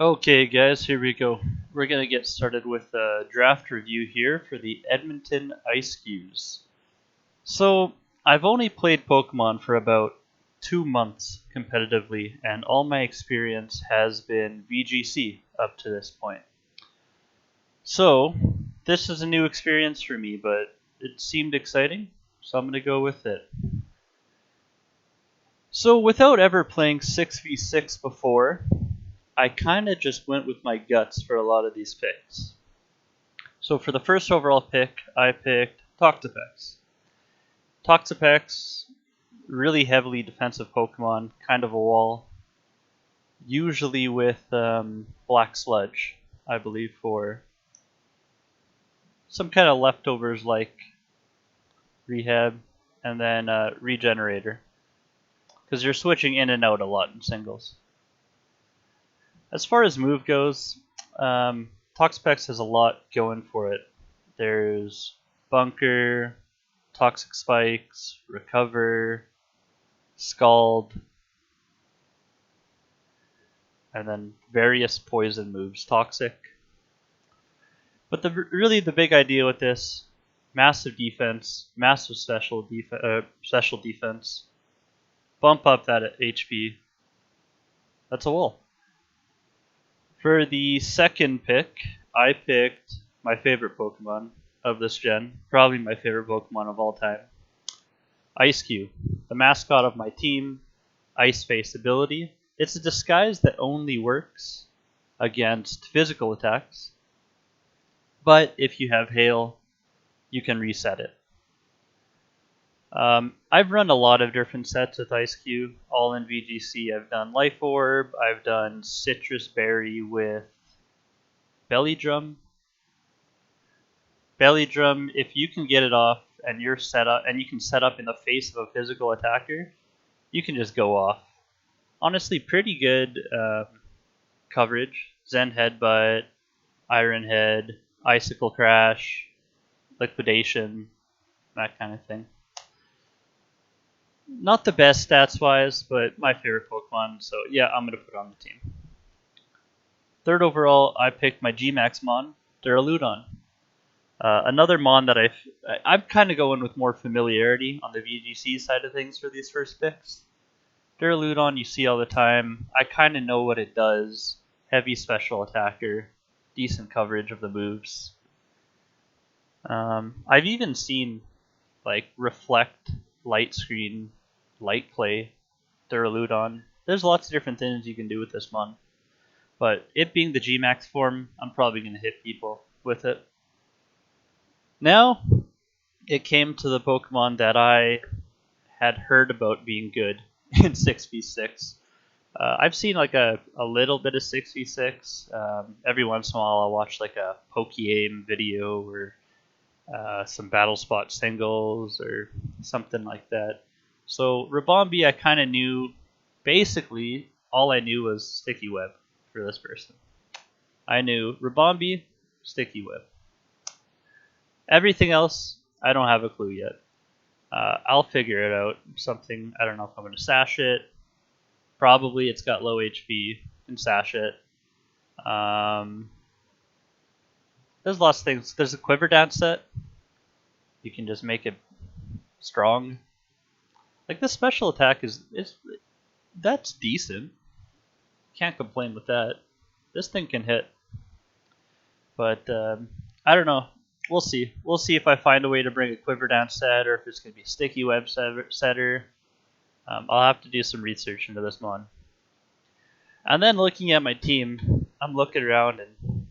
Okay, guys, here we go. We're going to get started with a draft review here for the Edmonton Eiscues. So, I've only played Pokemon for about 2 months competitively, and all my experience has been VGC up to this point. So, this is a new experience for me, but it seemed exciting, so I'm going to go with it. So, without ever playing 6v6 before, I kind of just went with my guts for a lot of these picks. So for the first overall pick, I picked Toxapex. Toxapex, really heavily defensive Pokemon, kind of a wall. Usually with Black Sludge, I believe, for some kind of leftovers like Rehab and then Regenerator. Because you're switching in and out a lot in singles. As far as move goes, Toxapex has a lot going for it. There's Bunker, Toxic Spikes, Recover, Scald, and then various poison moves, Toxic. But really the big idea with this, massive defense, massive special defense, bump up that HP. That's a wall. For the second pick, I picked my favorite Pokemon of this gen, probably my favorite Pokemon of all time, Eiscue, the mascot of my team, Ice Face ability. It's a disguise that only works against physical attacks, but if you have Hail, you can reset it. I've run a lot of different sets with Eiscue, all in VGC. I've done Life Orb, I've done Citrus Berry with Belly Drum. Belly Drum, if you can get it off and you're set up, and you can set up in the face of a physical attacker, you can just go off. Honestly, pretty good coverage. Zen Headbutt, Iron Head, Icicle Crash, Liquidation, that kind of thing. Not the best stats-wise, but my favorite Pokemon, so yeah, I'm going to put it on the team. Third overall, I picked my G-Max Mon, Duraludon. Another Mon that I'm kind of going with more familiarity on the VGC side of things for these first picks. Duraludon you see all the time. I kind of know what it does. Heavy special attacker, decent coverage of the moves. I've even seen like Reflect, Light Screen, Light Play, Duraludon. There's lots of different things you can do with this Mon. But it being the G-Max form, I'm probably going to hit people with it. Now, it came to the Pokemon that I had heard about being good in 6v6. I've seen like a little bit of 6v6. Every once in a while I'll watch like a Poke-Aim video or some Battle Spot singles or something like that. So Ribombee I kind of knew, basically all I knew was Sticky Web for this person. I knew Ribombee, Sticky Web. Everything else, I don't have a clue yet. I'll figure it out. Something, I don't know if I'm going to sash it. Probably it's got low HP, and sash it. There's lots of things. There's a Quiver Dance set. You can just make it strong. Like this special attack is that's decent. Can't complain with that. This thing can hit. But I don't know. We'll see. We'll see if I find a way to bring a Quiver Dance set or if it's going to be a Sticky Web setter. I'll have to do some research into this Mon. And then looking at my team, I'm looking around and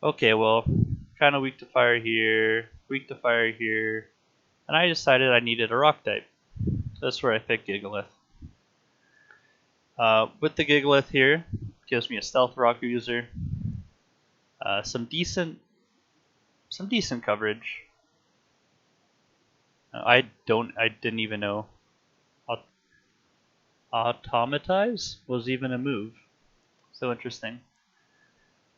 okay, well, kind of weak to fire here, weak to fire here, and I decided I needed a rock type. That's where I picked Gigalith. With the Gigalith here, gives me a Stealth Rock user, some decent coverage. I didn't even know Automatize was even a move. So interesting.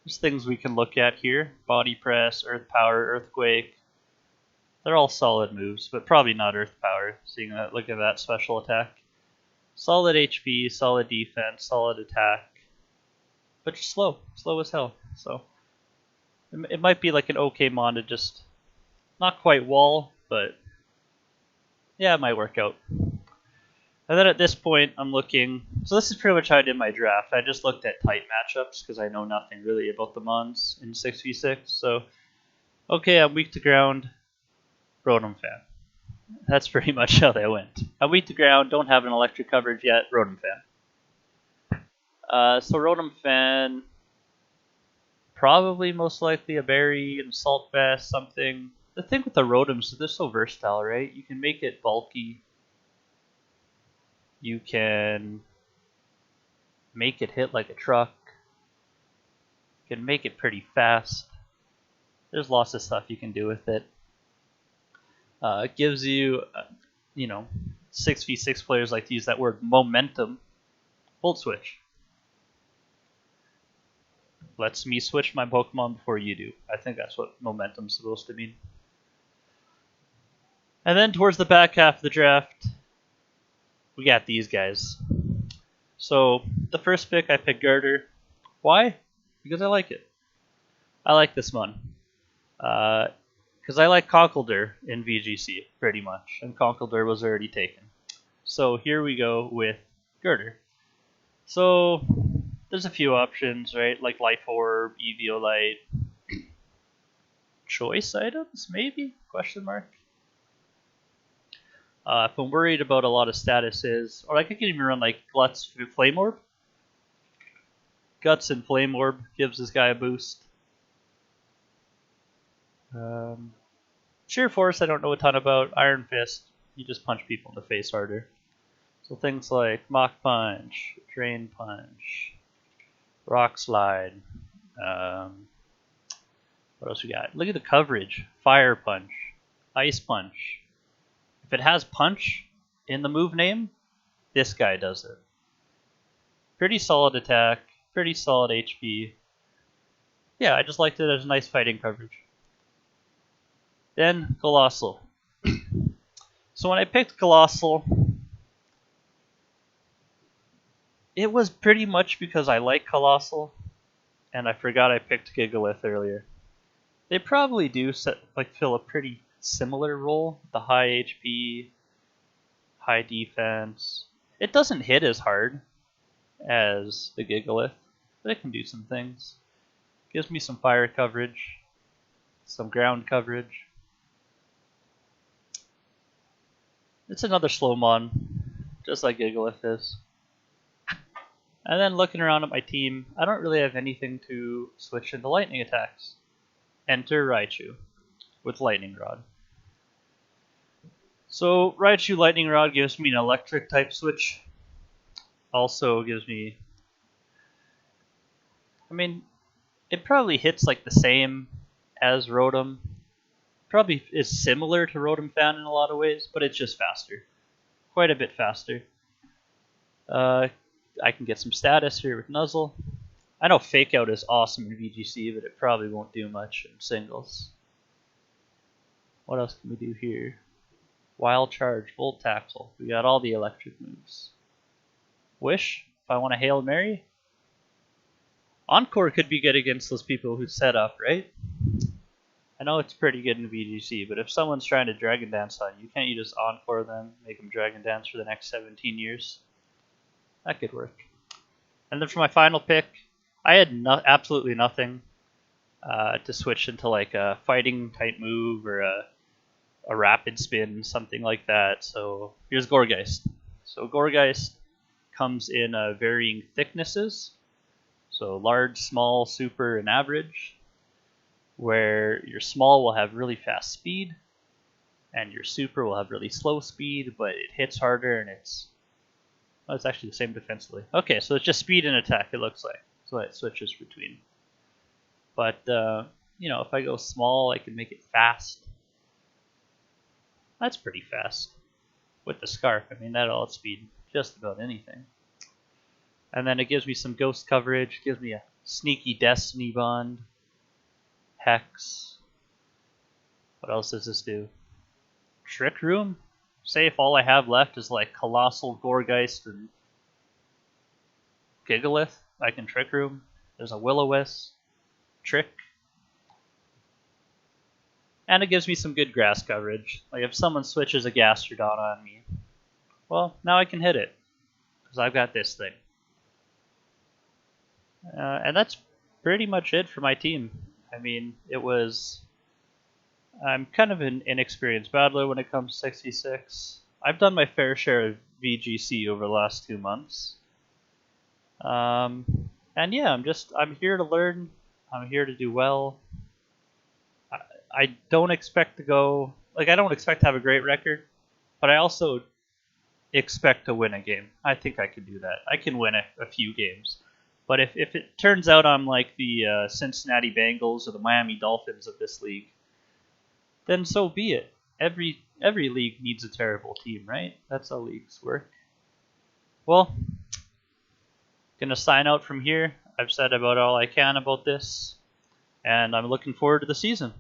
There's things we can look at here. Body Press, Earth Power, Earthquake. They're all solid moves, but probably not Earth Power, seeing that, look at that special attack. Solid HP, solid defense, solid attack. but just slow as hell. So it might be like an okay mon to just not quite wall, but yeah, it might work out. And then at this point, I'm looking. So this is pretty much how I did my draft. I just looked at tight matchups because I know nothing really about the mons in 6v6. So, okay, I'm weak to ground, Rotom fan. That's pretty much how that went. I'm weak to ground, don't have an electric coverage yet, Rotom fan. So Rotom fan, probably most likely a berry and salt vest, something. The thing with the Rotoms is they're so versatile, right? You can make it bulky. You can make it hit like a truck. You can make it pretty fast. There's lots of stuff you can do with it. It gives you, 6v6 players like to use that word momentum. Volt switch. Lets me switch my Pokemon before you do. I think that's what momentum's supposed to mean. And then towards the back half of the draft, we got these guys. So the first pick, I picked Garter. Why? Because I like it. I like this one. Because I like Conkeldurr in VGC, pretty much. And Conkeldurr was already taken. So here we go with Garter. So there's a few options, right? Like Life Orb, Eviolite. Choice items, maybe? Question mark. If I'm worried about a lot of statuses, or I could even run like Guts Flame Orb. Guts and Flame Orb gives this guy a boost. Sheer Force, I don't know a ton about. Iron Fist, you just punch people in the face harder. So things like Mach Punch, Drain Punch, Rock Slide. What else we got? Look at the coverage. Fire Punch, Ice Punch. If it has Punch in the move name, this guy does it. Pretty solid attack, pretty solid HP. Yeah, I just liked it as a nice fighting coverage. Then Colossal. So when I picked Colossal, it was pretty much because I like Colossal, and I forgot I picked Gigalith earlier. They probably do fill a pretty similar role. The high HP, high defense. It doesn't hit as hard as the Gigalith, but it can do some things. Gives me some fire coverage, some ground coverage. It's another slow mon, just like Gigalith is. And then looking around at my team, I don't really have anything to switch into lightning attacks. Enter Raichu with Lightning Rod. So Raichu Lightning Rod gives me an electric type switch. Also gives me... it probably hits like the same as Rotom. Probably is similar to Rotom Fan in a lot of ways, but it's just faster. Quite a bit faster. I can get some status here with Nuzzle. I know Fake Out is awesome in VGC, but it probably won't do much in singles. What else can we do here? Wild Charge, Volt Tackle. We got all the electric moves. Wish, if I want to Hail Mary. Encore could be good against those people who set up, right? I know it's pretty good in VGC, but if someone's trying to Dragon Dance on you, can't you just Encore them, make them Dragon Dance for the next 17 years? That could work. And then for my final pick, I had absolutely nothing to switch into like a fighting type move or a rapid spin, something like that. So here's Gourgeist. So Gourgeist comes in varying thicknesses. So large, small, super, and average. Where your small will have really fast speed, and your super will have really slow speed, but it hits harder and it's actually the same defensively. Okay, so it's just speed and attack, it looks like. So it switches between. But, if I go small, I can make it fast. That's pretty fast. With the Scarf, that'll outspeed just about anything. And then it gives me some ghost coverage, gives me a sneaky Destiny Bond. Hex. What else does this do? Trick Room? Say if all I have left is like Colossal, Gourgeist, and Gigalith, I can Trick Room. There's a will-o-wisp, trick, and it gives me some good grass coverage. Like if someone switches a Gastrodon on me, well, now I can hit it because I've got this thing. And that's pretty much it for my team. I mean, I'm kind of an inexperienced battler when it comes to 66. I've done my fair share of VGC over the last 2 months. And yeah, I'm here to learn. I'm here to do well. I don't expect to have a great record, but I also expect to win a game. I think I can do that. I can win a few games. But if it turns out I'm like the Cincinnati Bengals or the Miami Dolphins of this league, then so be it. Every league needs a terrible team, right? That's how leagues work. Well, gonna sign out from here. I've said about all I can about this, and I'm looking forward to the season.